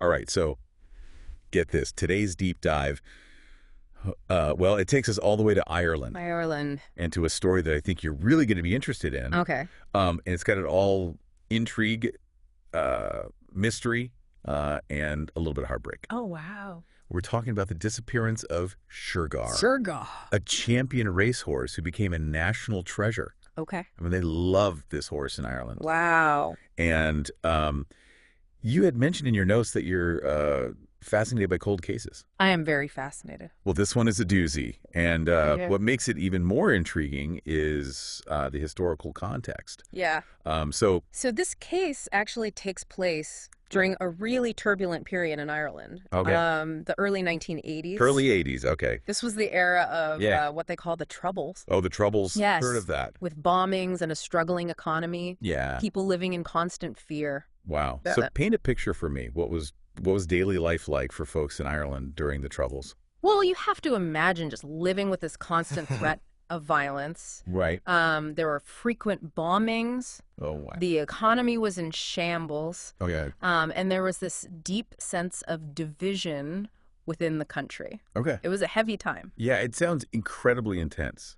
All right, so get this. Today's deep dive, well, it takes us all the way to Ireland Ireland. and to a story that I think you're really going to be interested in. Okay. And it's got it all intrigue, mystery, and a little bit of heartbreak. Oh, wow. We're talking about the disappearance of Shergar, Shergar. a champion racehorse who became a national treasure. Okay. I mean, they loved this horse in Ireland. Wow. And you had mentioned in your notes that you're fascinated by cold cases. I am very fascinated. Well, this one is a doozy. And Yeah. what makes it even more intriguing is the historical context. Yeah. So, So this case actually takes place during a really turbulent period in Ireland. Okay. The early 1980s. early 80s, okay. This was the era of Yeah. what they call the Troubles. Oh, the Troubles. Yes. Heard of that. With bombings and a struggling economy. Yeah. People living in constant fear. Wow. That- So paint a picture for me. What was daily life like for folks in Ireland during the Troubles? Well, you have to imagine just living with this constant threat of violence. Right. There were frequent bombings. Oh, wow. The economy was in shambles. Oh, yeah. And there was this deep sense of division within the country. Okay. It was a heavy time. Yeah, it sounds incredibly intense.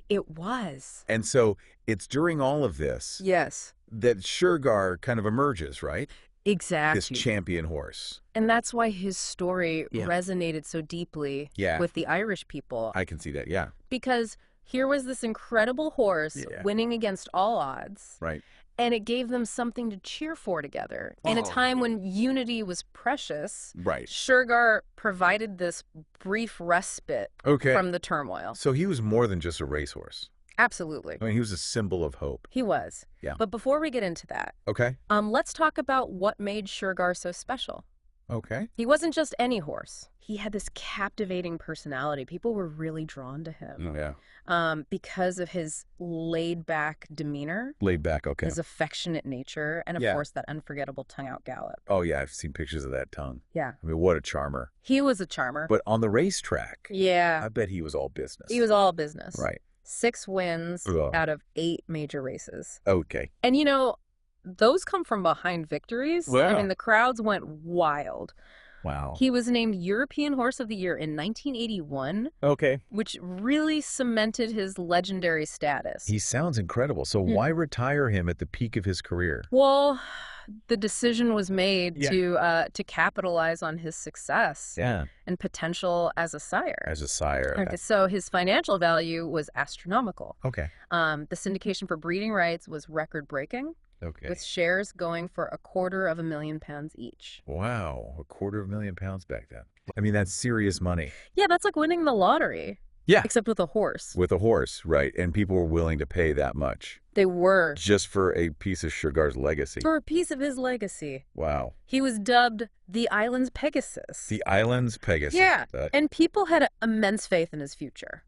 It was. And so it's during all of this Yes, that Shergar kind of emerges, right? exactly. This champion horse. And that's why his story Yeah. resonated so deeply Yeah. with the Irish people. I can see that. Yeah. Because here was this incredible horse Yeah. winning against all odds. Right. And it gave them something to cheer for together. In a Oh. time when unity was precious, Right. Shergar provided this brief respite Okay. from the turmoil. So he was more than just a racehorse. Absolutely. I mean, he was a symbol of hope. He was. Yeah. But before we get into that, Okay. let's talk about what made Shergar so special. Okay. He wasn't just any horse. He had this captivating personality. People were really drawn to him Oh, yeah. because of his laid-back demeanor, Laid back. Okay. his affectionate nature, and of Yeah. course that unforgettable tongue-out gallop. Oh, yeah. I've seen pictures of that tongue. Yeah. I mean, what a charmer. He was a charmer. But on the racetrack, Yeah. I bet he was all business. He was all business. Right. 6 wins Ugh. out of 8 major races. Okay. And you know, those come from behind victories. Wow. I mean, the crowds went wild. Wow. He was named European Horse of the Year in 1981, Okay. which really cemented his legendary status. He sounds incredible. So Hmm. why retire him at the peak of his career? Well, the decision was made Yeah. to capitalize on his success Yeah. and potential as a sire. As a sire. Okay, so his financial value was astronomical. Okay. The syndication for breeding rights was record-breaking, Okay. with shares going for £250,000 each. Wow. £250,000 back then. I mean, that's serious money. Yeah, that's like winning the lottery, Yeah. except with a horse. With a horse, right. And people were willing to pay that much They were. just for a piece of Shergar's legacy. For a piece of his legacy. Wow. He was dubbed the island's Pegasus. The island's Pegasus. Yeah, That- and people had immense faith in his future.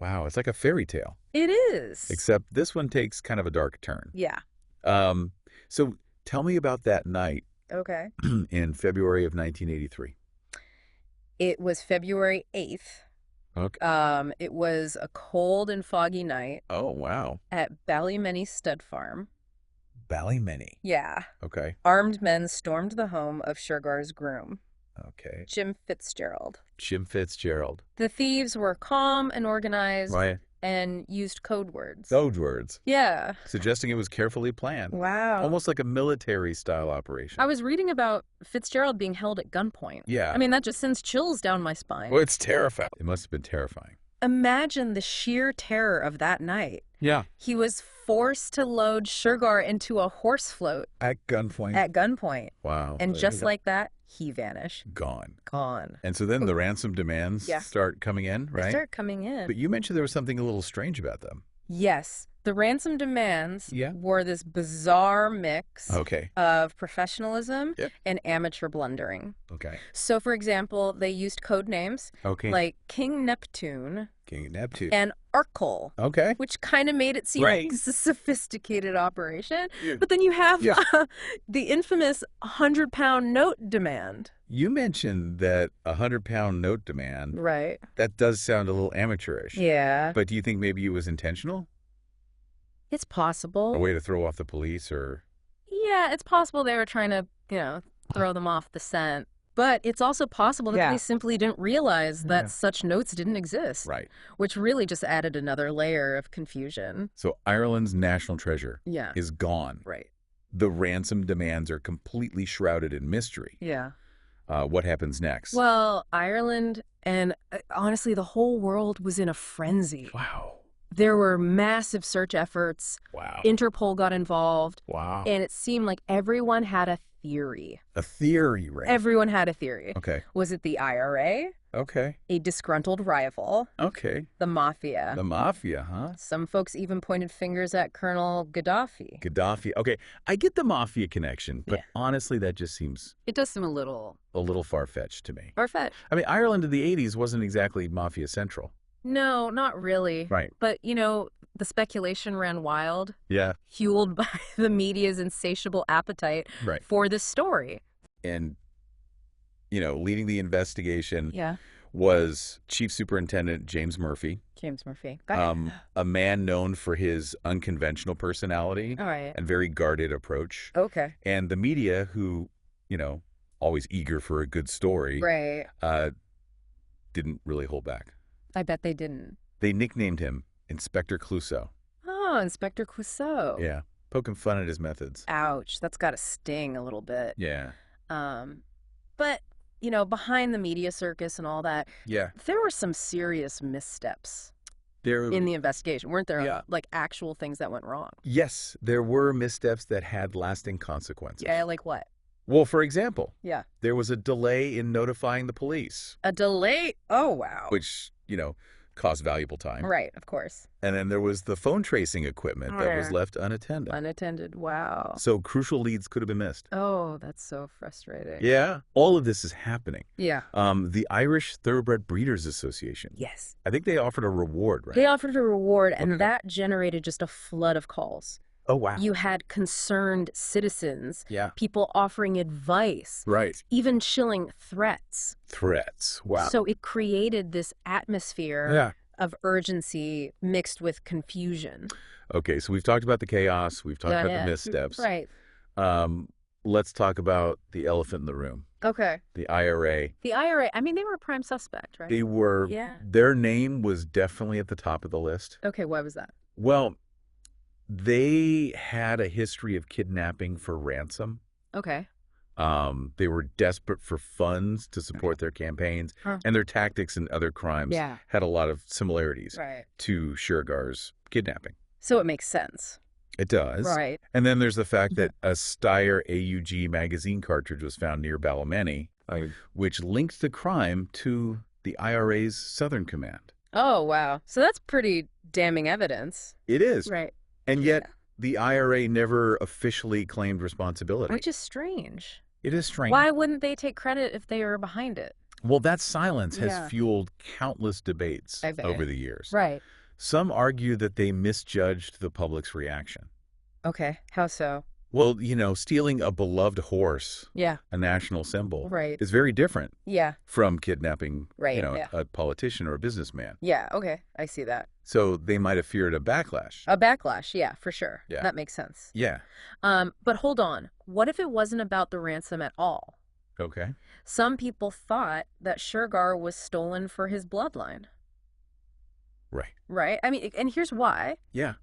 wow. It's like a fairy tale. It is. Except this one takes kind of a dark turn. Yeah. So tell me about that night Okay. in February of 1983. It was February 8th. Okay. It was a cold and foggy night Oh, wow. at Ballymenny Stud Farm. Ballymenny. Yeah. Okay. Armed men stormed the home of Shergar's groom, Okay. Jim Fitzgerald. Jim Fitzgerald. The thieves were calm and organized Right. and used code words. Those words. Yeah. Suggesting it was carefully planned. Wow. Almost like a military-style operation. I was reading about Fitzgerald being held at gunpoint. Yeah. I mean, that just sends chills down my spine. Well, it's terrifying. It must have been terrifying. Imagine the sheer terror of that night. Yeah. He was forced to load Shergar into a horse float At gunpoint. at gunpoint. Wow. And just like that, he vanished. Gone. Gone. And so then the ransom demands Yeah. start coming in, They right? start coming in. But you mentioned there was something a little strange about them. Yes. The ransom demands Yeah. were this bizarre mix Okay. of professionalism Yep. and amateur blundering. Okay. So, for example, they used code names Okay. like King Neptune King Neptune. and Arkle, Okay. which kind of made it seem Right. like it's a sophisticated operation. Yeah. But then you have Yeah. the infamous 100-pound note demand. You mentioned that a 100-pound note demand. Right. That does sound a little amateurish. Yeah. But do you think maybe it was intentional? It's possible. A way to throw off the police or... Yeah, it's possible they were trying to, throw them off the scent. But it's also possible that Yeah. they simply didn't realize that Yeah. such notes didn't exist. Right. Which really just added another layer of confusion. So Ireland's national treasure Yeah. is gone. Right. The ransom demands are completely shrouded in mystery. Yeah. What happens next? Well, Ireland and honestly, the whole world was in a frenzy. Wow. There were massive search efforts. Wow. Interpol got involved. Wow. And it seemed like everyone had a theory. A theory, right? Everyone had a theory. Okay. Was it the IRA, Okay. a disgruntled rival, Okay. the mafia? The mafia, huh? Some folks even pointed fingers at Colonel Gaddafi. Gaddafi. Okay, I get the mafia connection, but Yeah. honestly, that just seems It does seem a little a little far-fetched to me. far-fetched. I mean, Ireland in the 80s wasn't exactly mafia central. No, not really. Right. But, the speculation ran wild, Yeah. fueled by the media's insatiable appetite Right. for this story. And, leading the investigation Yeah. was Chief Superintendent James Murphy, James Murphy. a man known for his unconventional personality All right. and very guarded approach. Okay. And the media, who, always eager for a good story, Right. didn't really hold back. I bet they didn't. They nicknamed him Inspector Clouseau. Oh, Inspector Clouseau. Yeah, poking fun at his methods. Ouch. That's got to sting a little bit. Yeah. But, behind the media circus and all that, Yeah. there were some serious missteps There in the investigation, weren't there? Yeah. Like actual things that went wrong. Yes, there were missteps that had lasting consequences. Yeah, like what? Well, for example, Yeah. there was a delay in notifying the police, A delay? Oh, wow. which, cost valuable time. Right, of course. And then there was the phone tracing equipment that was Yeah. left unattended. Unattended. Wow. So crucial leads could have been missed. Oh, that's so frustrating. Yeah. All of this is happening. Yeah. The Irish Thoroughbred Breeders Association. Yes. I think they offered a reward, right? They offered a reward, and Okay. that generated just a flood of calls. Oh, wow. You had concerned citizens, Yeah. people offering advice, Right. even chilling threats. Threats. Wow. So it created this atmosphere Yeah. of urgency mixed with confusion. Okay, so we've talked about the chaos. We've talked Yeah, about yeah. the missteps. Right. Let's talk about the elephant in the room, Okay. the IRA. The IRA, I mean, they were a prime suspect, right? They were, Yeah. their name was definitely at the top of the list. Okay, why was that? Well, they had a history of kidnapping for ransom. Okay. They were desperate for funds to support their campaigns, Huh. and their tactics and other crimes Yeah. had a lot of similarities Right. to Shergar's kidnapping. So it makes sense. It does. Right. And then there's the fact that a Steyr AUG magazine cartridge was found near Ballymeny, which linked the crime to the IRA's Southern Command. Oh, wow. So that's pretty damning evidence. It is. Right. And yet the IRA never officially claimed responsibility. Which is strange. It is strange. Why wouldn't they take credit if they were behind it? Well, that silence has Yeah. fueled countless debates I bet. over the years. Right. Some argue that they misjudged the public's reaction. Okay. How so? Well, stealing a beloved horse, Yeah. a national symbol, Right. is very different Yeah. from kidnapping, Right, yeah. a politician or a businessman. Yeah. Okay. I see that. So they might have feared a backlash. A backlash. Yeah, for sure. Yeah. That makes sense. Yeah. But hold on. What if it wasn't about the ransom at all? Okay. Some people thought that Shergar was stolen for his bloodline. Right. Right? I mean, and here's why. Yeah.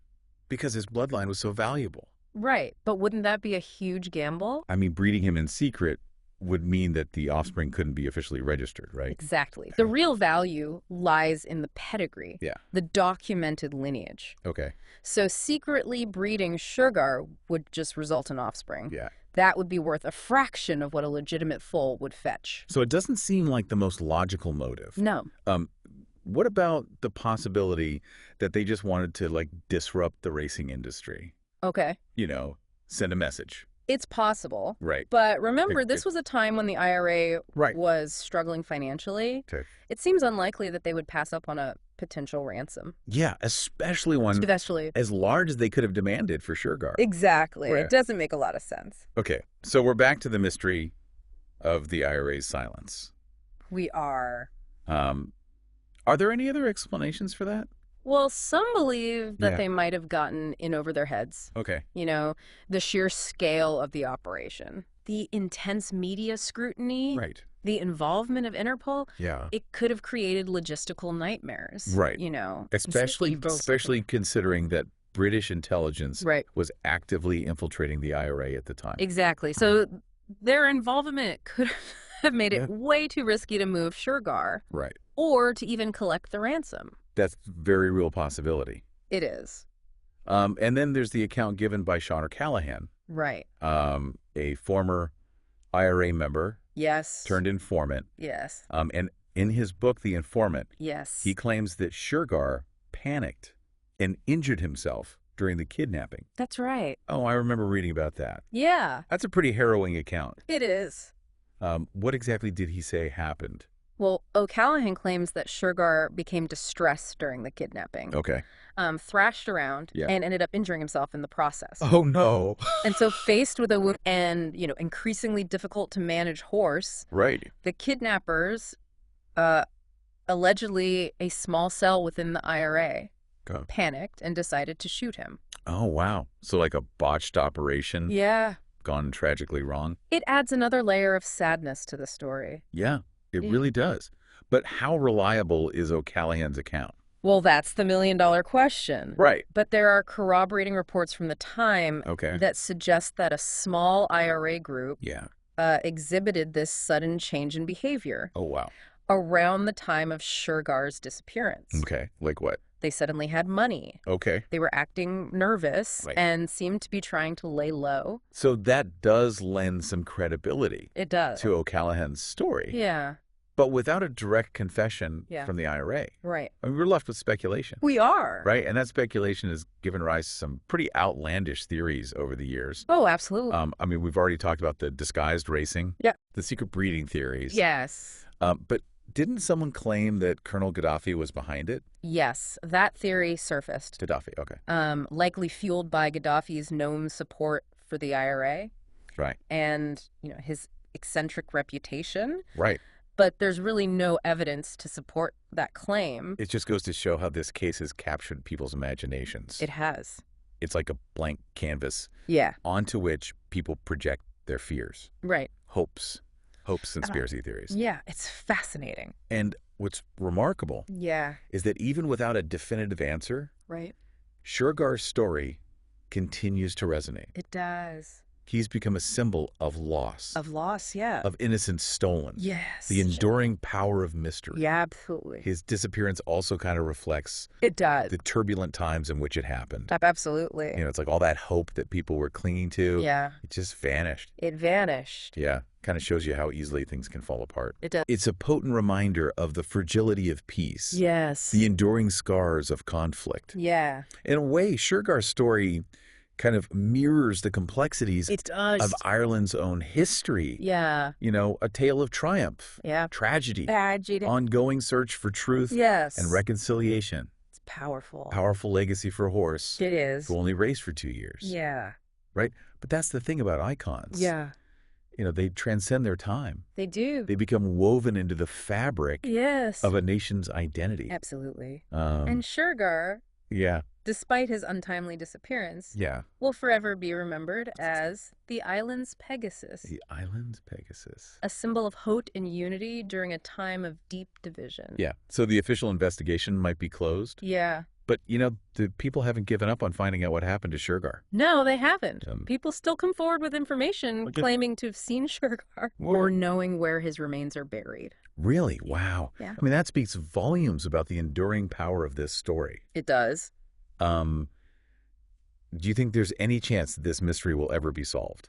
Because his bloodline was so valuable. Right. But wouldn't that be a huge gamble? I mean, breeding him in secret would mean that the offspring couldn't be officially registered, right? Exactly. The real value lies in the pedigree, Yeah. the documented lineage. Okay. So secretly breeding Shergar would just result in offspring. Yeah. That would be worth a fraction of what a legitimate foal would fetch. So it doesn't seem like the most logical motive. No. What about the possibility that they just wanted to disrupt the racing industry? Okay. Send a message. It's possible. Right. But remember, It- this was a time when the IRA Right. was struggling financially. Okay. It seems unlikely that they would pass up on a potential ransom. Yeah, especially one Especially. as large as they could have demanded for Shergar. Exactly. Right. It doesn't make a lot of sense. Okay, so we're back to the mystery of the IRA's silence. We are. Are there any other explanations for that? Well, some believe that Yeah. they might have gotten in over their heads. Okay. The sheer scale of the operation. The intense media scrutiny, Right. the involvement of Interpol, Yeah. it could have created logistical nightmares. Right. You know, Especially considering that British intelligence right. was actively infiltrating the IRA at the time. Exactly. So their involvement could have made it way too risky to move Shergar. Right. Or to even collect the ransom. That's a very real possibility. It is. And then there's the account given by Sean O'Callaghan, Right. a former IRA member, Yes. turned informant. Yes. And in his book, The Informant, yes. he claims that Shergar panicked and injured himself during the kidnapping. That's right. Oh, I remember reading about that. Yeah. That's a pretty harrowing account. It is. What exactly did he say happened? Well, O'Callaghan claims that Shergar became distressed during the kidnapping. Okay. Thrashed around and ended up injuring himself in the process. Oh, no. And so faced with a wound and, increasingly difficult to manage horse, right. The kidnappers, allegedly a small cell within the IRA, panicked and decided to shoot him. Oh, wow. So like a botched operation? Yeah. Gone tragically wrong? It adds another layer of sadness to the story. Yeah, it really does. But how reliable is O'Callaghan's account? Well, that's the million-dollar question. Right. But there are corroborating reports from the time that suggest that a small IRA group exhibited this sudden change in behavior. Oh, wow. Around the time of Shergar's disappearance. Okay. Like what? They suddenly had money. Okay. They were acting nervous and seemed to be trying to lay low. So that does lend some credibility. It does. To O'Callaghan's story. Yeah. But without a direct confession from the IRA. Right. I mean, we're left with speculation. We are. Right? And that speculation has given rise to some pretty outlandish theories over the years. Oh, absolutely. I mean, we've already talked about the disguised racing. Yeah. The secret breeding theories. Yes. But didn't someone claim that Colonel Gaddafi was behind it? Yes, that theory surfaced. Gaddafi, okay. Likely fueled by Gaddafi's known support for the IRA. Right. And, his eccentric reputation. Right. But there's really no evidence to support that claim. It just goes to show how this case has captured people's imaginations. It has. It's like a blank canvas. Yeah. Onto which people project their fears. Right. Hopes, conspiracy theories. Yeah, it's fascinating. And what's remarkable is that even without a definitive answer, Shergar's story continues to resonate. It does. He's become a symbol of loss. Of loss, yeah. Of innocence stolen. Yes. The enduring power of mystery. Yeah, absolutely. His disappearance also kind of reflects it does. The turbulent times in which it happened. Absolutely. It's like all that hope that people were clinging to. Yeah. It just vanished. It vanished. Yeah. Kind of shows you how easily things can fall apart. It does. It's a potent reminder of the fragility of peace. Yes. The enduring scars of conflict. Yeah. In a way, Shergar's story kind of mirrors the complexities of Ireland's own history. Yeah. A tale of triumph. Yeah. Tragedy. Ongoing search for truth. Yes. And reconciliation. It's powerful. Powerful legacy for a horse. It is. Who only raced for 2 years. Yeah. Right? But that's the thing about icons. Yeah. They transcend their time. They do. They become woven into the fabric of a nation's identity. Absolutely. And Shergar, despite his untimely disappearance, will forever be remembered as the island's Pegasus. The island's Pegasus. A symbol of hope and unity during a time of deep division. Yeah. So the official investigation might be closed. Yeah. But, the people haven't given up on finding out what happened to Shergar. No, they haven't. People still come forward with information claiming to have seen Shergar or knowing where his remains are buried. Really? Wow. Yeah. I mean, that speaks volumes about the enduring power of this story. It does. Do you think there's any chance that this mystery will ever be solved?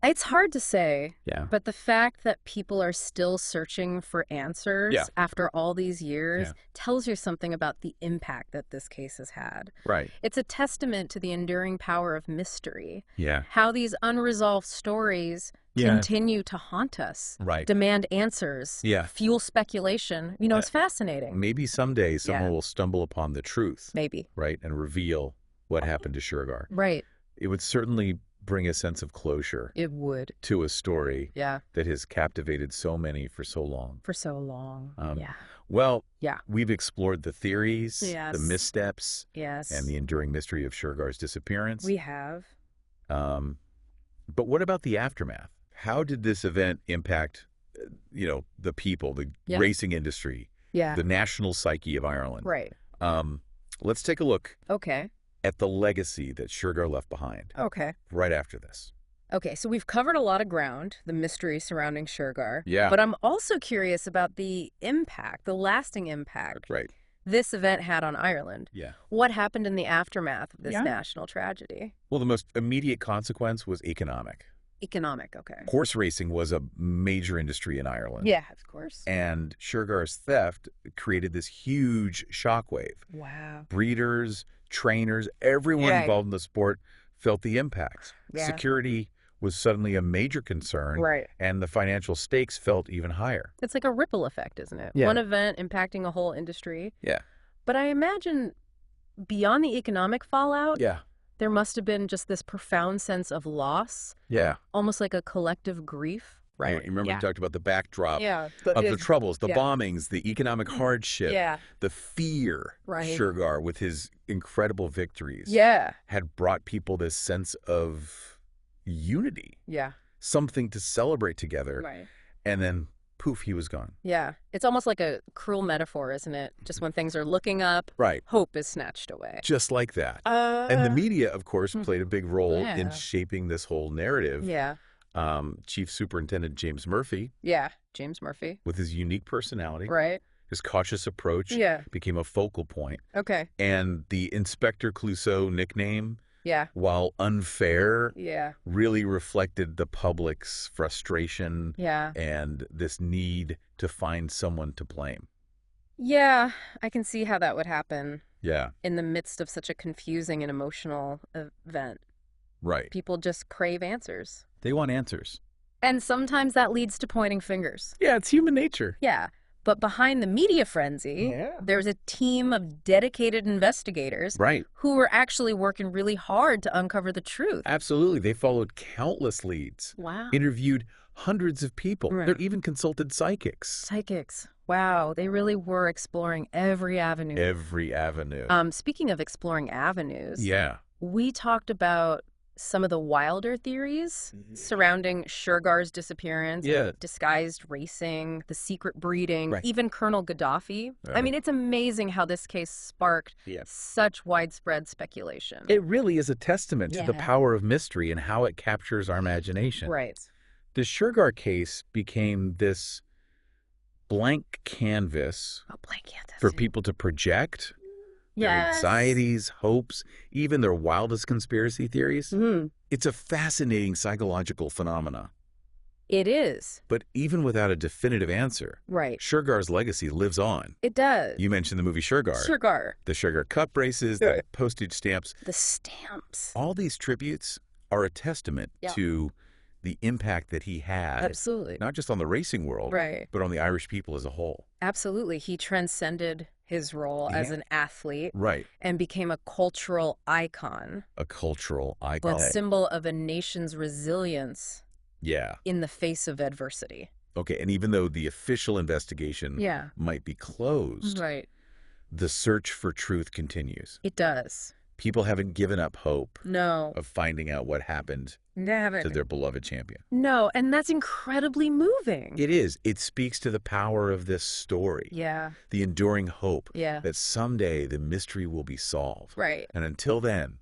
It's hard to say. Yeah. But the fact that people are still searching for answers after all these years tells you something about the impact that this case has had. Right. It's a testament to the enduring power of mystery. Yeah. How these unresolved stories continue to haunt us. Right. Demand answers. Yeah. Fuel speculation. It's fascinating. Maybe someday someone will stumble upon the truth. Maybe. Right. And reveal what happened to Shergar. Right. It would certainly bring a sense of closure. It would. To a story that has captivated so many for so long. For so long. Well, we've explored the theories, Yes. the missteps, Yes. and the enduring mystery of Shergar's disappearance. We have. But what about the aftermath? How did this event impact, the people, the racing industry, the national psyche of Ireland? Right. Let's take a look Okay. at the legacy that Shergar left behind. Okay. Right after this. Okay, so we've covered a lot of ground, the mystery surrounding Shergar. Yeah. But I'm also curious about the impact, the lasting impact this event had on Ireland. Yeah. What happened in the aftermath of this national tragedy? Well, the most immediate consequence was economic. Economic, okay. Horse racing was a major industry in Ireland. Yeah, of course. And Shergar's theft created this huge shockwave. Wow. Breeders, trainers, everyone involved in the sport felt the impact. Yeah. Security was suddenly a major concern, and the financial stakes felt even higher. It's like a ripple effect, isn't it? Yeah. One event impacting a whole industry. Yeah. But I imagine beyond the economic fallout, Yeah. there must have been just this profound sense of loss. Yeah. Almost like a collective grief. Right. You remember we talked about the backdrop of the troubles, the bombings, the economic hardship, the fear. Shergar, with his incredible victories, had brought people this sense of unity. Yeah. Something to celebrate together. Right. And then, poof, he was gone. Yeah. It's almost like a cruel metaphor, isn't it? Just when things are looking up, hope is snatched away. Just like that. And the media, of course, played a big role in shaping this whole narrative. Yeah. Chief Superintendent James Murphy. Yeah, James Murphy. With his unique personality. Right. His cautious approach became a focal point. Okay. And the Inspector Clouseau nickname, while unfair, really reflected the public's frustration and this need to find someone to blame. Yeah, I can see how that would happen. Yeah. In the midst of such a confusing and emotional event. Right. People just crave answers. They want answers. And sometimes that leads to pointing fingers. Yeah, it's human nature. Yeah. But behind the media frenzy, there's a team of dedicated investigators who were actually working really hard to uncover the truth. Absolutely. They followed countless leads. Wow. Interviewed hundreds of people. They even consulted psychics. Psychics. Wow. They really were exploring every avenue. Every avenue. Speaking of exploring avenues, we talked about some of the wilder theories surrounding Shergar's disappearance, disguised racing, the secret breeding, even Colonel Gaddafi. I mean, it's amazing how this case sparked such widespread speculation. It really is a testament to the power of mystery and how it captures our imagination. Right. The Shergar case became this blank canvas for people to project their anxieties, hopes, even their wildest conspiracy theories. It's a fascinating psychological phenomena. It is. But even without a definitive answer, Shergar's legacy lives on. It does. You mentioned the movie Shergar. Shergar. The Shergar Cup races, the postage stamps. The stamps. All these tributes are a testament to the impact that he had. Absolutely. Not just on the racing world, but on the Irish people as a whole. Absolutely. He transcended his role as an athlete and became a cultural icon. A cultural icon. A symbol of a nation's resilience in the face of adversity. Okay, and even though the official investigation might be closed, the search for truth continues. It does. People haven't given up hope of finding out what happened to their beloved champion. No, and that's incredibly moving. It is. It speaks to the power of this story. Yeah. The enduring hope that someday the mystery will be solved. Right. And until then,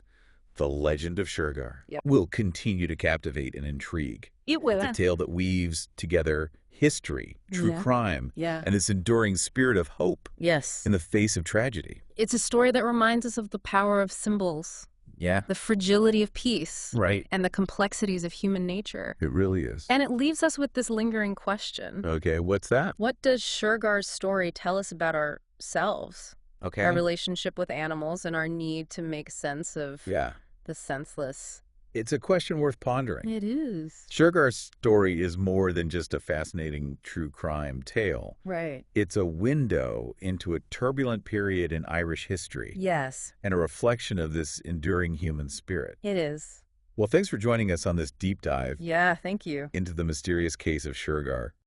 the legend of Shergar will continue to captivate and intrigue. It will. It's a tale that weaves together history, true crime, and this enduring spirit of hope in the face of tragedy. It's a story that reminds us of the power of symbols. Yeah. The fragility of peace. Right. And the complexities of human nature. It really is. And it leaves us with this lingering question. Okay, what's that? What does Shergar's story tell us about ourselves? Okay. Our relationship with animals and our need to make sense of the senseless. It's a question worth pondering. It is. Shergar's story is more than just a fascinating true crime tale. Right. It's a window into a turbulent period in Irish history. Yes. And a reflection of this enduring human spirit. It is. Well, thanks for joining us on this deep dive. Yeah, thank you. Into the mysterious case of Shergar.